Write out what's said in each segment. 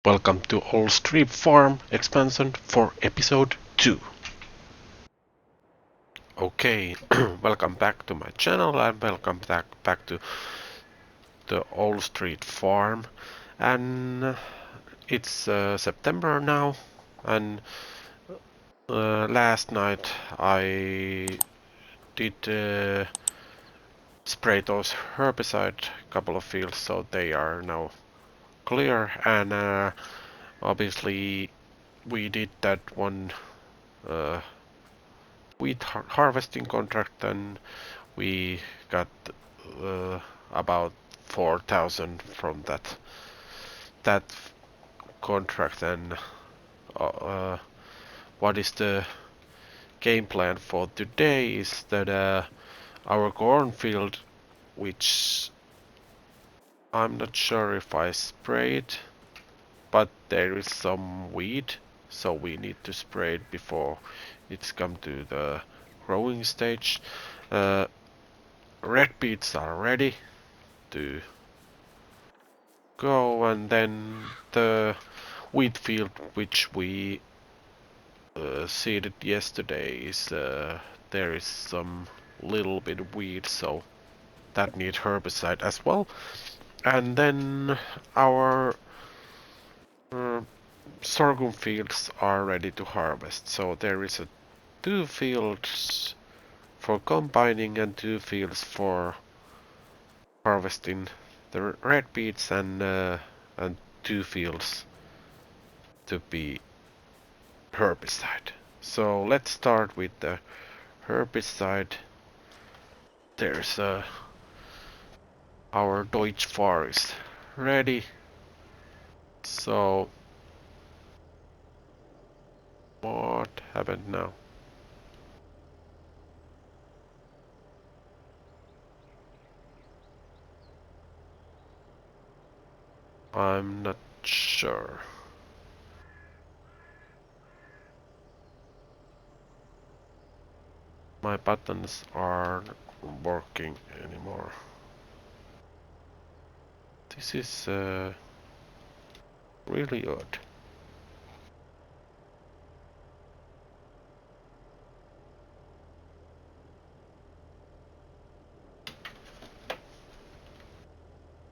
Welcome to Old Street Farm expansion for episode 2. Okay, welcome back to my channel and welcome back to the Old Street Farm. And it's September now, and last night I did spray those herbicide couple of fields, so they are now clear. And obviously we did that one wheat harvesting contract, and we got about 4,000 from that contract. And what is the game plan for today is that our cornfield, which I'm not sure if I sprayed, but there is some weed, so we need to spray it before it's come to the growing stage. Red beets are ready to go, and then the wheat field which we seeded yesterday is there is some little bit of weed, so that needs herbicide as well. And then our sorghum fields are ready to harvest, so there is 2 fields for combining and 2 fields for harvesting the red beets, and 2 fields to be herbicide. So let's start with the herbicide. There's our Deutsch forest ready. So what happened now? I'm not sure. My buttons aren't working anymore. This is really odd.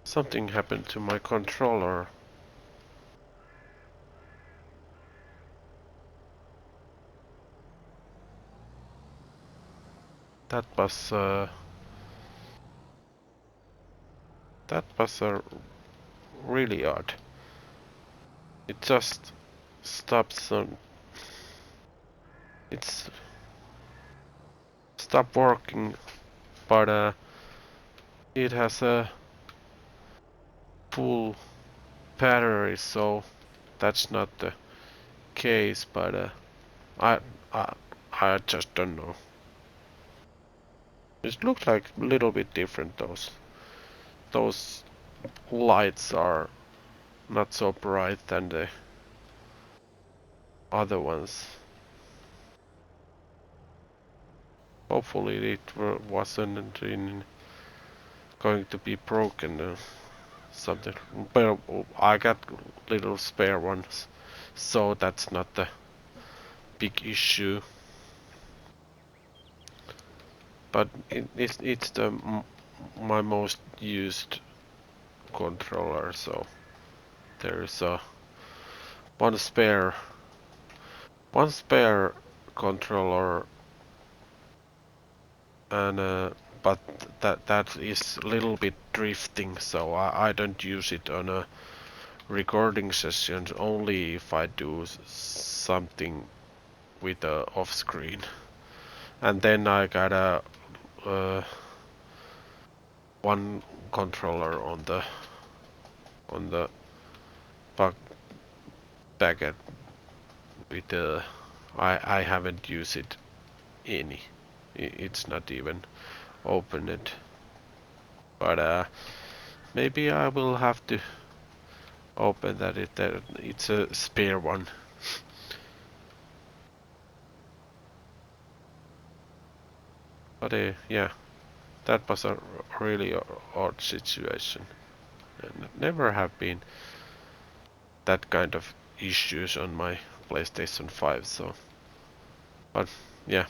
Something happened to my controller. That was really odd. It just stops. It's stopped working, but it has a full battery, so that's not the case. But I I I just don't know. It looks like a little bit different. Those lights are not so bright than the other ones. Hopefully it wasn't going to be broken or something. But I got little spare ones, so that's not the big issue. But it's my most used controller, so there is one spare one spare controller, and but that is a little bit drifting, so I don't use it on a recording sessions, only if I do something with the off screen. And then I got a one controller on the packet with the I haven't used it any. It's not even opened, but maybe I will have to open that. It's a spare one. But yeah, that was a really odd situation. Never have been that kind of issues on my PlayStation 5. So, but yeah,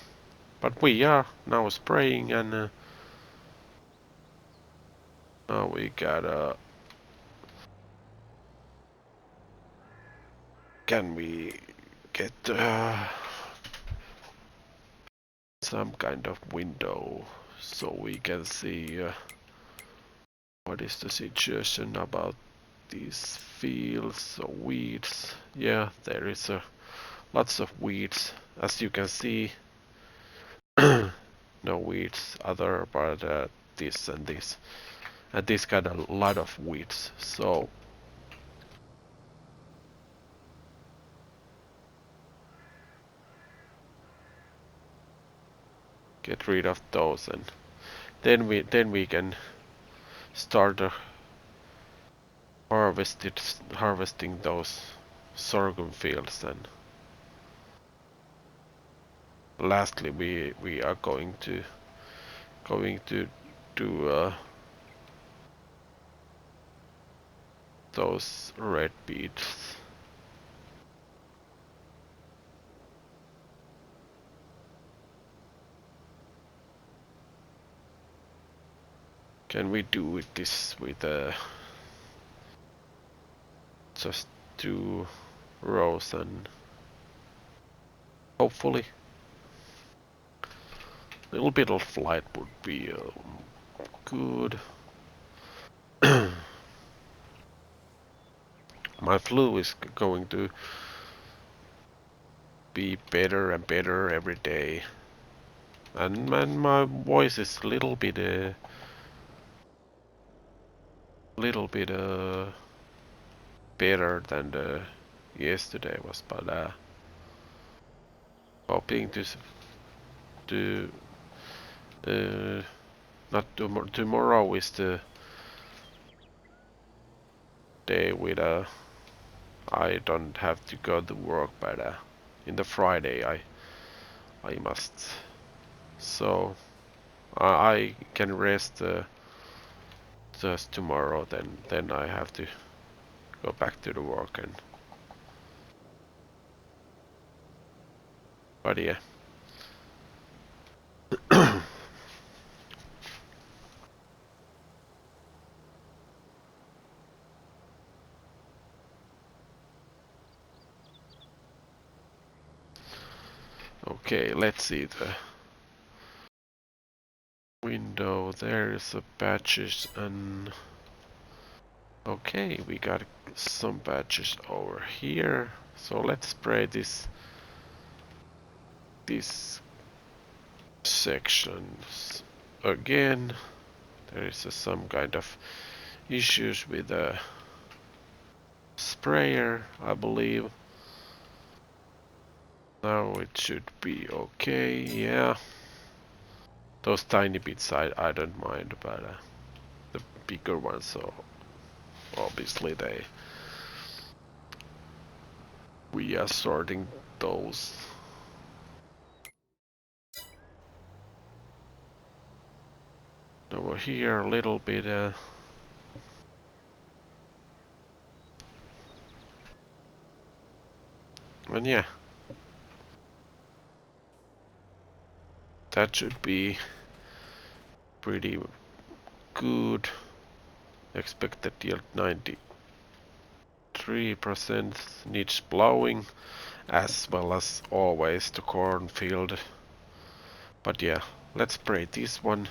but we are now spraying, and now we gotta. Can we get some kind of window so we can see what is the situation about these fields or weeds? Yeah, there is lots of weeds, as you can see. No weeds other but this and this, and this got a lot of weeds, so get rid of those, and then we can start harvesting those sorghum fields, and lastly we are going to do those red beets. Can we do it this with just 2 rows, and hopefully a little bit of light would be good. My flu is going to be better and better every day, and my voice is a little bit better than yesterday was, but hoping to not tomorrow is the day with I don't have to go to work, but in the Friday I must, so I can rest just tomorrow. Then I have to go back to the work, and but yeah. Okay, let's see the window. There is a patches, and okay, we got some patches over here. So let's spray this sections again. There is some kind of issues with the sprayer, I believe. Now it should be okay. Yeah, those tiny bits I don't mind, but the bigger ones, so obviously we are sorting those. Over here a little bit and yeah, that should be pretty good. Expected yield 93%, needs plowing as well as always the cornfield. But yeah, let's spray this one.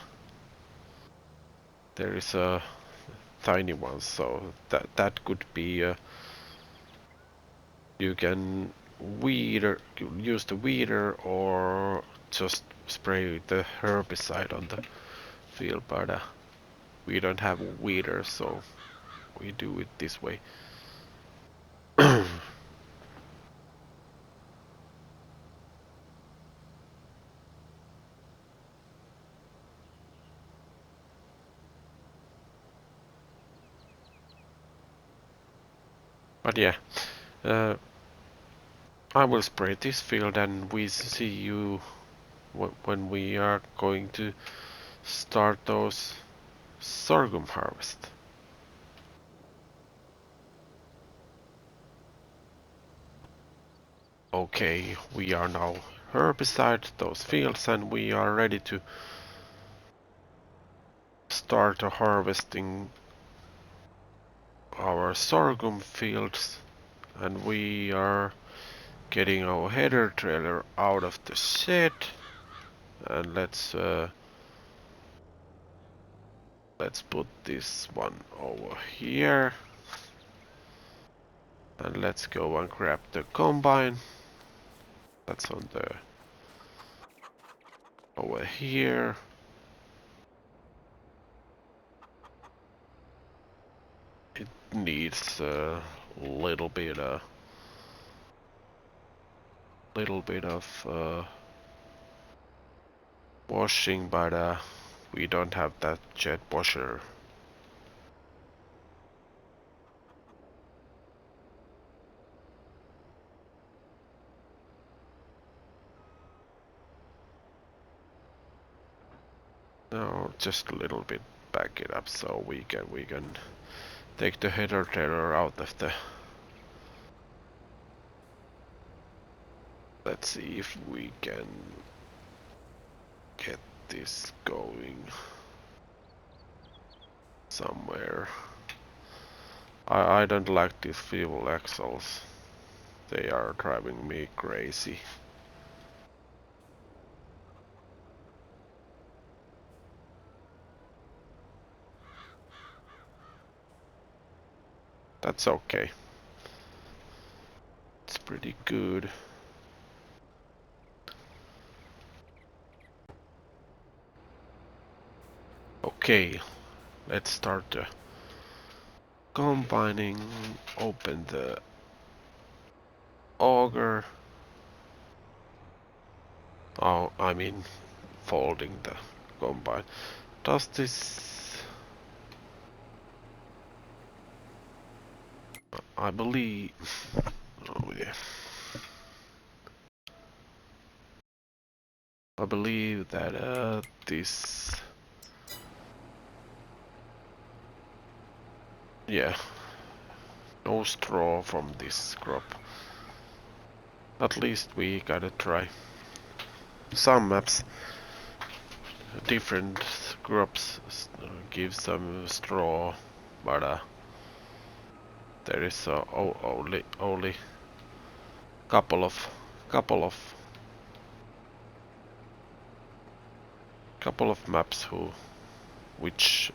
There is a tiny one, so that could be you can use the weeder or just spray the herbicide on the field, but we don't have a weeder, so we do it this way. But yeah, uh, I will spray this field, and we see you when we are going to start those sorghum harvest. Okay, we are now herbicide those fields and we are ready to start harvesting our sorghum fields, and we are getting our header trailer out of the shed, and let's put this one over here, and let's go and grab the combine. That's on the over here. It needs a little bit of washing, but we don't have that jet washer. No, just a little bit back it up so we can take the header trailer out of the. Let's see if we can get this going somewhere. I don't like these fuel axles. They are driving me crazy. That's okay. It's pretty good. Okay, let's start the combining. Open the auger. Oh, I mean folding the combine. Does this... I believe... Oh yeah. I believe that this... Yeah. No straw from this crop. At least we gotta try. Some maps, different crops give some straw, but there is only couple of maps which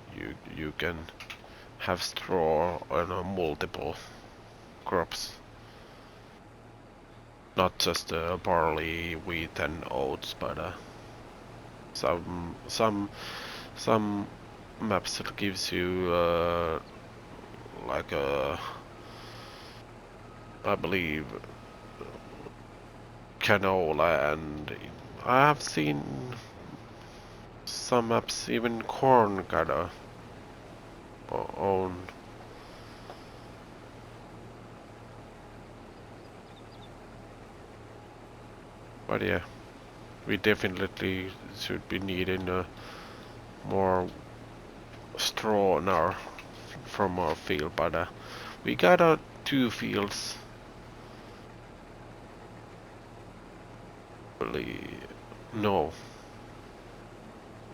you can have straw on multiple crops, not just barley, wheat, and oats, but some maps that gives you like I believe canola, and I have seen some maps even corn gotta own. But yeah, we definitely should be needing more straw in from our field, but we got 2 fields. No,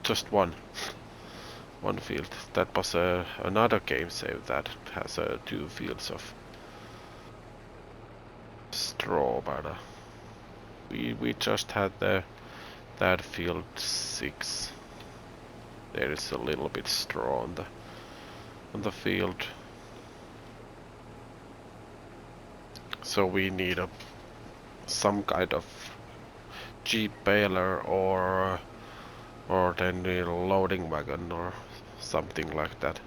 just one field. That was another game save that has 2 fields of straw, but we just had that field 6. There is a little bit straw on the field, so we need some kind of jeep baler or then a loading wagon or something like that.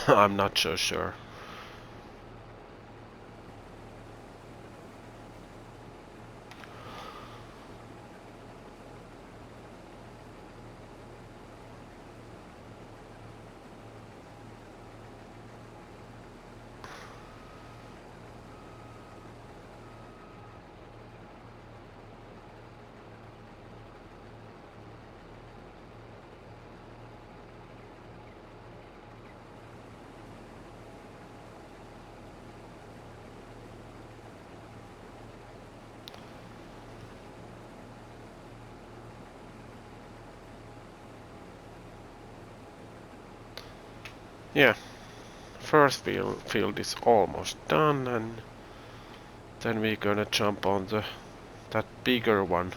I'm not so sure. Yeah, first field is almost done, and then we're gonna jump on that bigger one.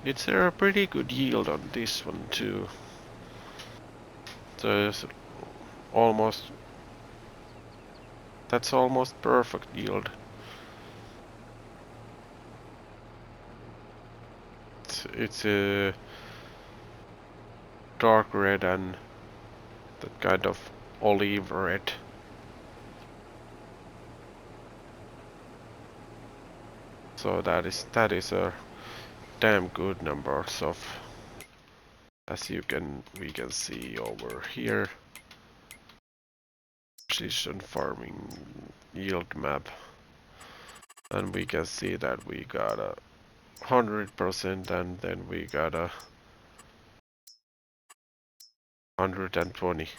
It's a pretty good yield on this one too. There's almost that's almost perfect yield. It's a dark red and that kind of olive red. So that is a damn good numbers of, as we can see over here, precision farming yield map, and we can see that we got a 100% and then we got a 120.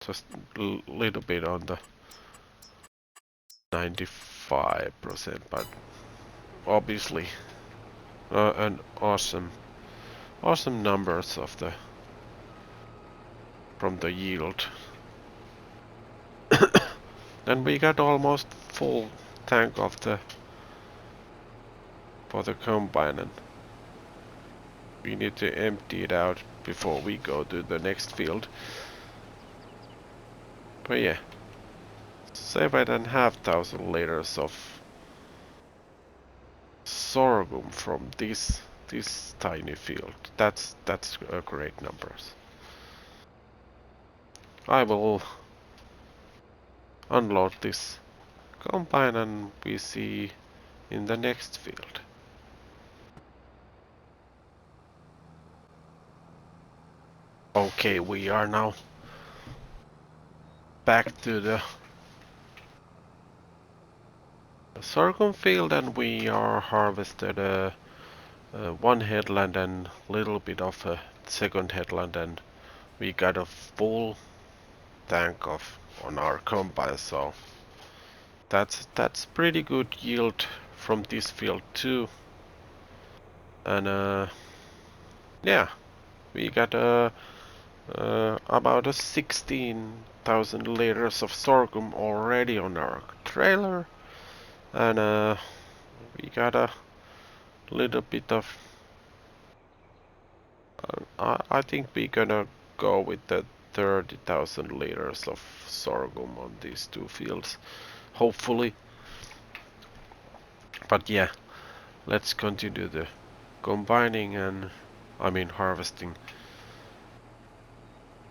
Just a little bit on the 95%, but obviously an awesome numbers of the from the yield. Then we got almost full tank of the for the combine, and we need to empty it out before we go to the next field. But yeah, 7,500 liters of sorghum from this tiny field. That's a great numbers. I will unload this combine and we see in the next field. Okay, we are now back to the sorghum field, and we are harvested one headland and little bit of a second headland, and we got a full tank of on our combine, so that's pretty good yield from this field too. And yeah, we got about a 16,000 liters of sorghum already on our trailer, and we got a little bit of I think we're gonna go with the 30,000 liters of sorghum on these two fields, hopefully. But yeah, let's continue the combining and I mean harvesting.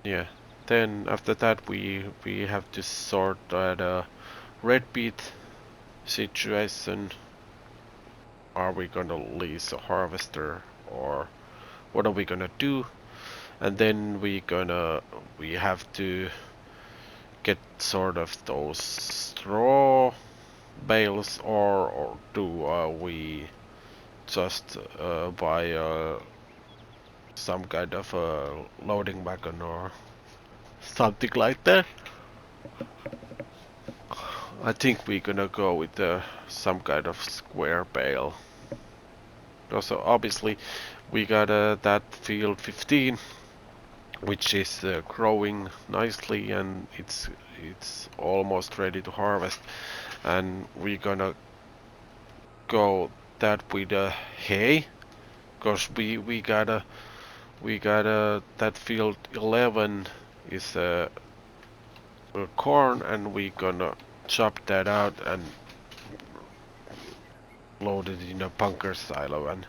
Yeah. Then after that we have to sort that red beet situation. Are we gonna lease a harvester or what are we gonna do? And then we have to get sort of those straw bales, or do we just buy some kind of a loading wagon or something like that? I think we're gonna go with some kind of square bale. Also, obviously, we got that field 15, which is growing nicely, and it's almost ready to harvest. And we're gonna go that with hay, cause we got that field 11 is corn, and we gonna chop that out and load it in a bunker silo, and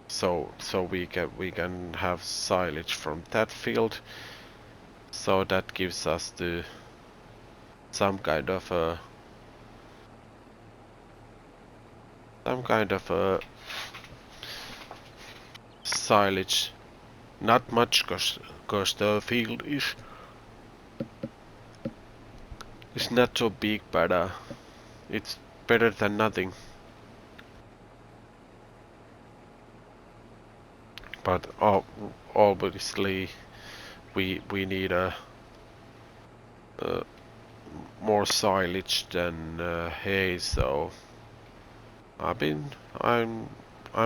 so we can have silage from that field. So that gives us the some kind of a silage. Not much, cause the field is not so big, but it's better than nothing. but obviously we need a more silage than hay, so I've been I'm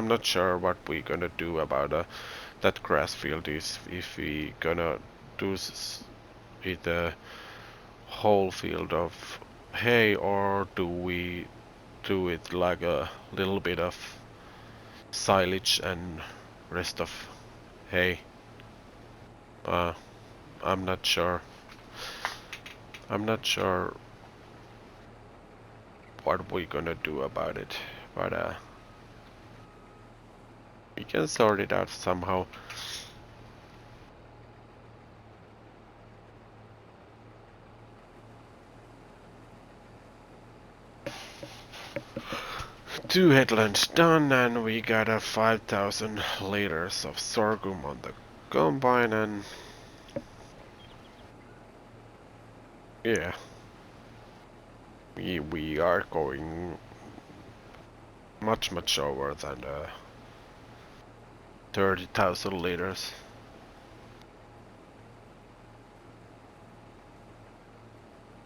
not sure what we're gonna do about that grass field is if we gonna do it a whole field of hay or do we do it like a little bit of silage and rest of hay. Uh, I'm not sure. I'm not sure what we're gonna do about it, but we can sort it out somehow. Two headlands done, and we got a 5,000 liters of sorghum on the combine, and yeah, we are going much over than 30,000 liters.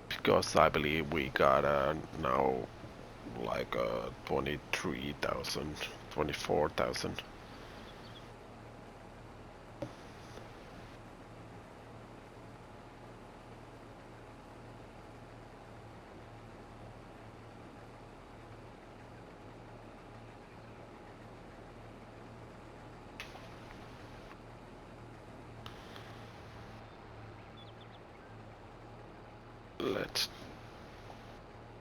Because I believe we got now like 23,000, 24,000. Let's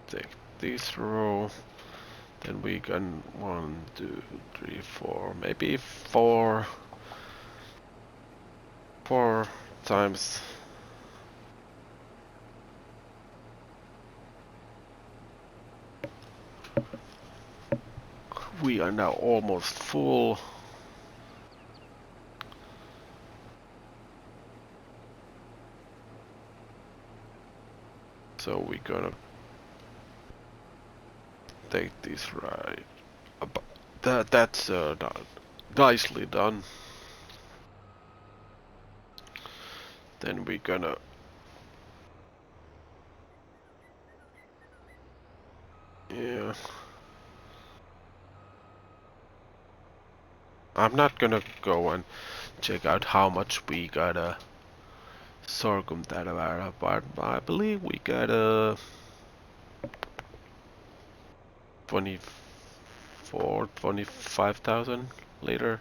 take this row. Then we can 1, 2, 3, 4, maybe four times. We are now almost full. So we're gonna take this right. That's done. Nicely done. Then we're gonna yeah. I'm not gonna go and check out how much we got sorghum that are, but I believe we got 25,000 later.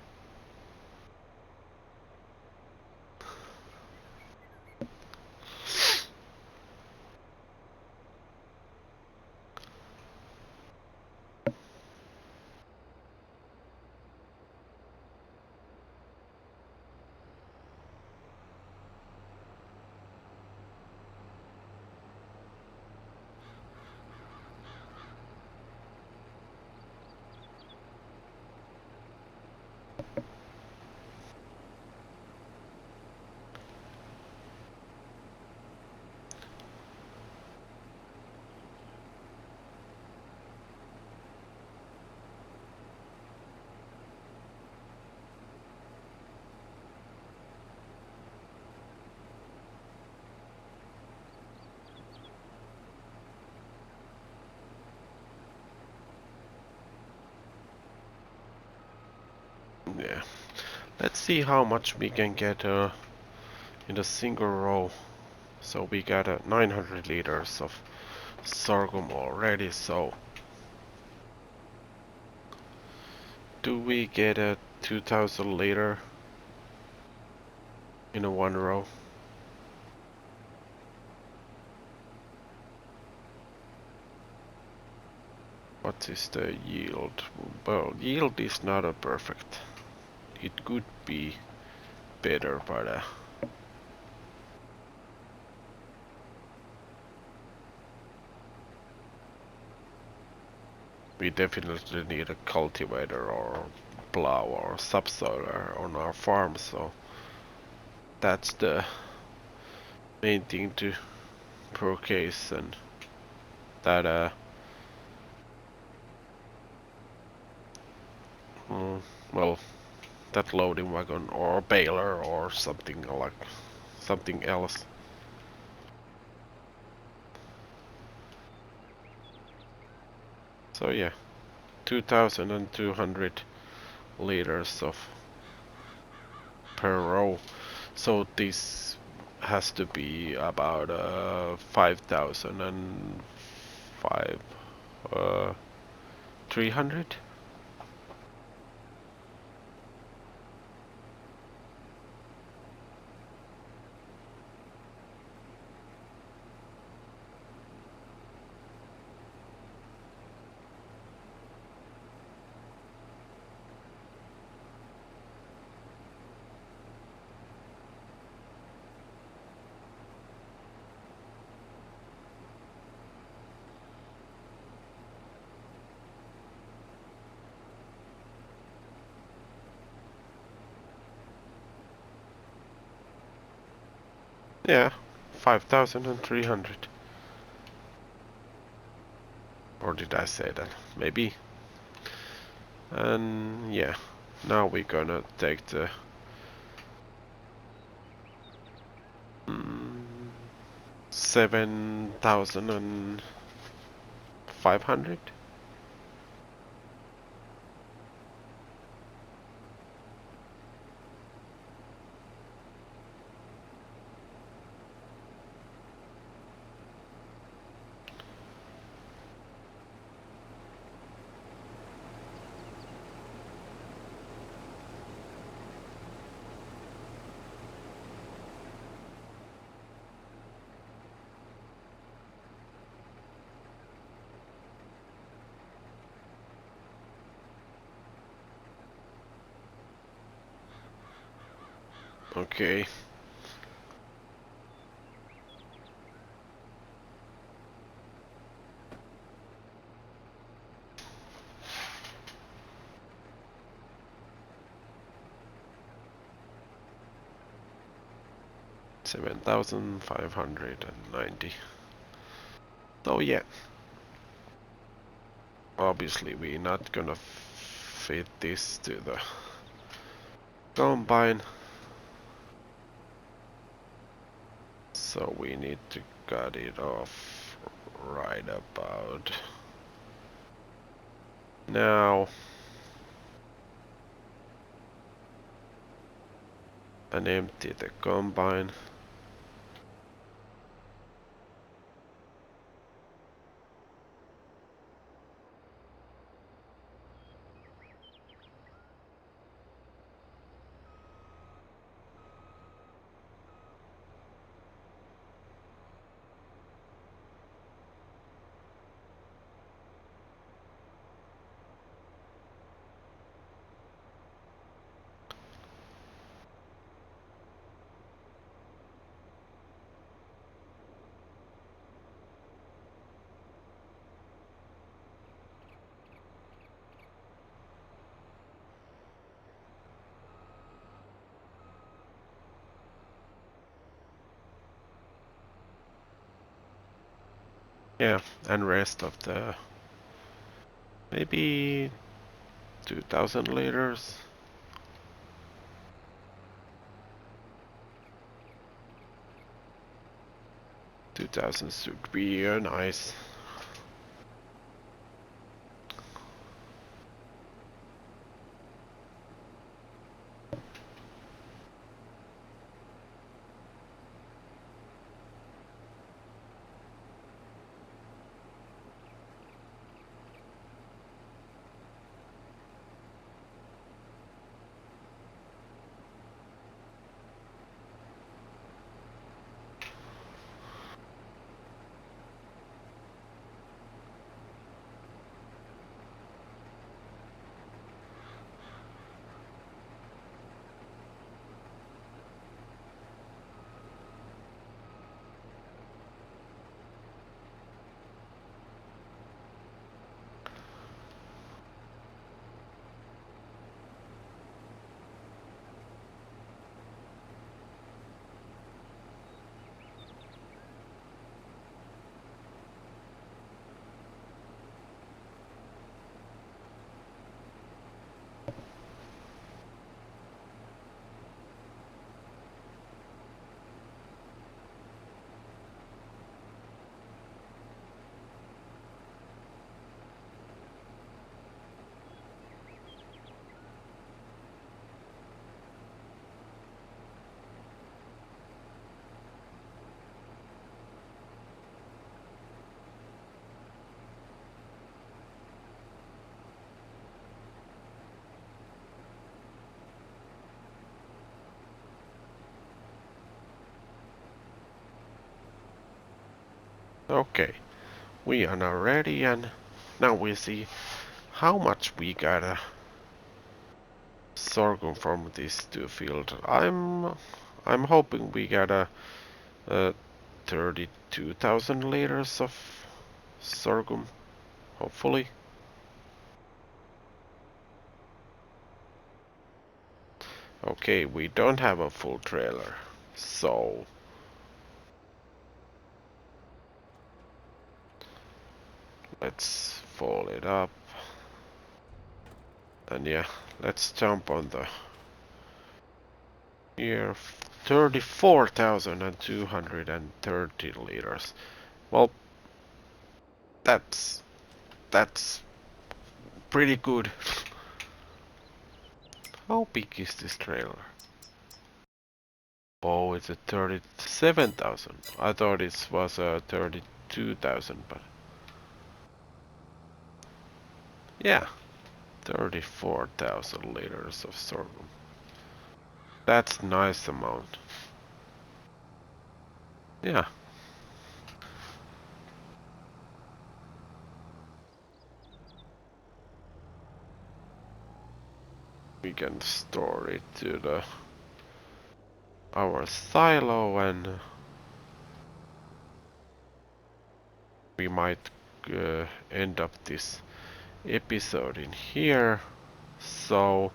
Yeah. Let's see how much we can get in a single row. So we got 900 liters of sorghum already. So do we get a 2,000 liter in a one row? What is the yield? Well, yield is not a perfect. It could be better, but we definitely need a cultivator or plow or subsoiler on our farm, so that's the main thing to purchase, and that well, that loading wagon or baler or something like something else. So yeah, 2,200 liters of per row. So this has to be about 5,005 300. Yeah, 5,300. Or did I say that? Maybe. And yeah, now we're gonna take the 7,500. Okay. $7,590. So yeah, obviously we're not gonna fit this to the combine. So we need to cut it off right about now. And empty the combine. Yeah, and rest of the maybe 2,000 liters. 2,000 should be nice. Okay, we are now ready, and now we see how much we got sorghum from these two fields. I'm hoping we got a 32,000 liters of sorghum, hopefully. Okay, we don't have a full trailer, so let's fold it up. And yeah, let's jump on the here 34,230 liters. Well, that's that's pretty good. How big is this trailer? Oh, it's a 37,000. I thought it was a 32,000, but yeah, 34,000 liters of sorghum. That's nice amount. Yeah. We can store it to the our silo, and we might end up this episode in here. So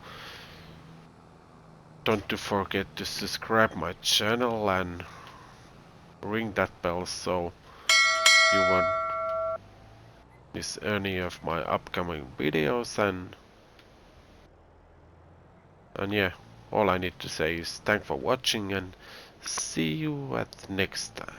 don't to forget to subscribe my channel and ring that bell so you won't miss any of my upcoming videos. And yeah, all I need to say is thanks for watching, and see you at next time.